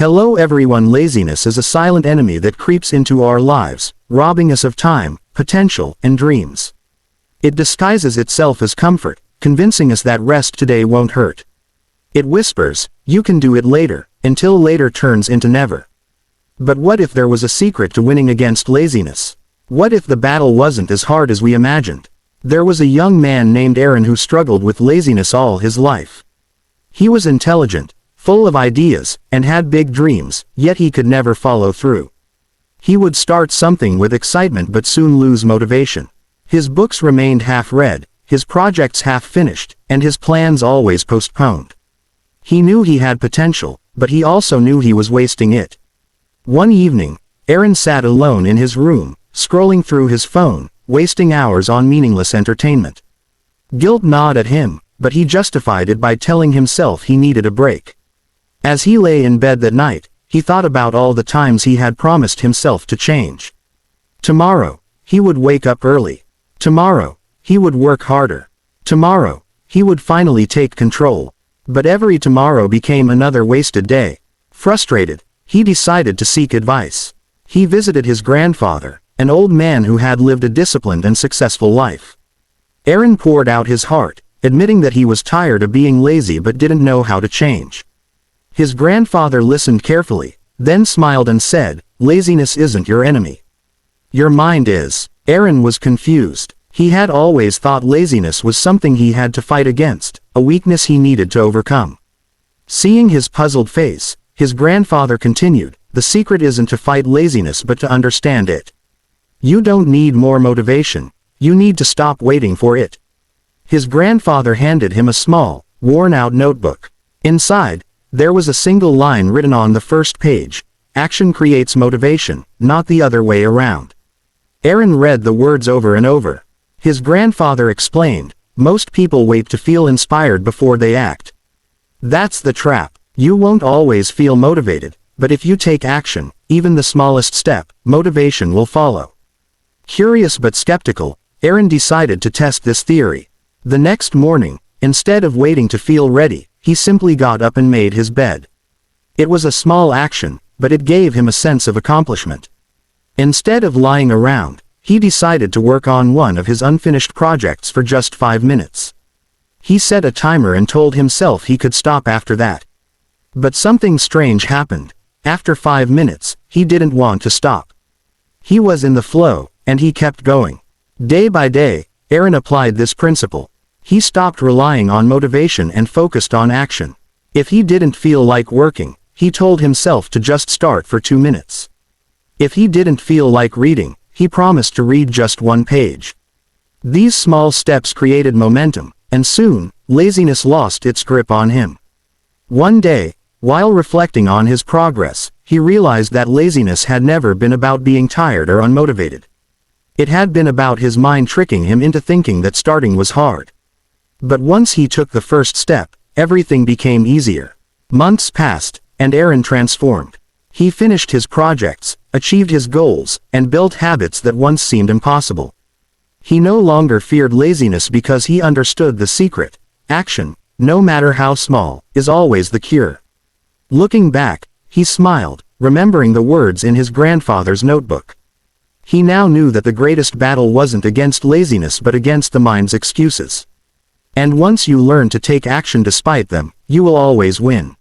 Hello everyone. Laziness is a silent enemy that creeps into our lives, robbing us of time, potential, and dreams. It disguises itself as comfort, convincing us that rest today won't hurt. It whispers, "You can do it later," until later turns into never. But what if there was a secret to winning against laziness? What if the battle wasn't as hard as we imagined? There was a young man named Aaron who struggled with laziness all his life. He was intelligent, full of ideas, and had big dreams, yet he could never follow through. He would start something with excitement but soon lose motivation. His books remained half-read, his projects half-finished, and his plans always postponed. He knew he had potential, but he also knew he was wasting it. One evening, Aaron sat alone in his room, scrolling through his phone, wasting hours on meaningless entertainment. Guilt gnawed at him, but he justified it by telling himself he needed a break. As he lay in bed that night, he thought about all the times he had promised himself to change. Tomorrow, he would wake up early. Tomorrow, he would work harder. Tomorrow, he would finally take control. But every tomorrow became another wasted day. Frustrated, he decided to seek advice. He visited his grandfather, an old man who had lived a disciplined and successful life. Aaron poured out his heart, admitting that he was tired of being lazy but didn't know how to change. His grandfather listened carefully, then smiled and said, "Laziness isn't your enemy. Your mind is." Aaron was confused. He had always thought laziness was something he had to fight against, a weakness he needed to overcome. Seeing his puzzled face, his grandfather continued, "The secret isn't to fight laziness but to understand it. You don't need more motivation, you need to stop waiting for it." His grandfather handed him a small, worn-out notebook. Inside, there was a single line written on the first page: "Action creates motivation, not the other way around." Aaron read the words over and over. His grandfather explained, "Most people wait to feel inspired before they act. That's the trap. You won't always feel motivated, but if you take action, even the smallest step, motivation will follow." Curious but skeptical, Aaron decided to test this theory. The next morning, instead of waiting to feel ready, he simply got up and made his bed. It was a small action, but it gave him a sense of accomplishment. Instead of lying around, he decided to work on one of his unfinished projects for just 5 minutes. He set a timer and told himself he could stop after that. But something strange happened. After 5 minutes, he didn't want to stop. He was in the flow, and he kept going. Day by day, Aaron applied this principle. He stopped relying on motivation and focused on action. If he didn't feel like working, he told himself to just start for 2 minutes. If he didn't feel like reading, he promised to read just 1 page. These small steps created momentum, and soon, laziness lost its grip on him. One day, while reflecting on his progress, he realized that laziness had never been about being tired or unmotivated. It had been about his mind tricking him into thinking that starting was hard. But once he took the first step, everything became easier. Months passed, and Aaron transformed. He finished his projects, achieved his goals, and built habits that once seemed impossible. He no longer feared laziness because he understood the secret: action, no matter how small, is always the cure. Looking back, he smiled, remembering the words in his grandfather's notebook. He now knew that the greatest battle wasn't against laziness but against the mind's excuses. And once you learn to take action despite them, you will always win.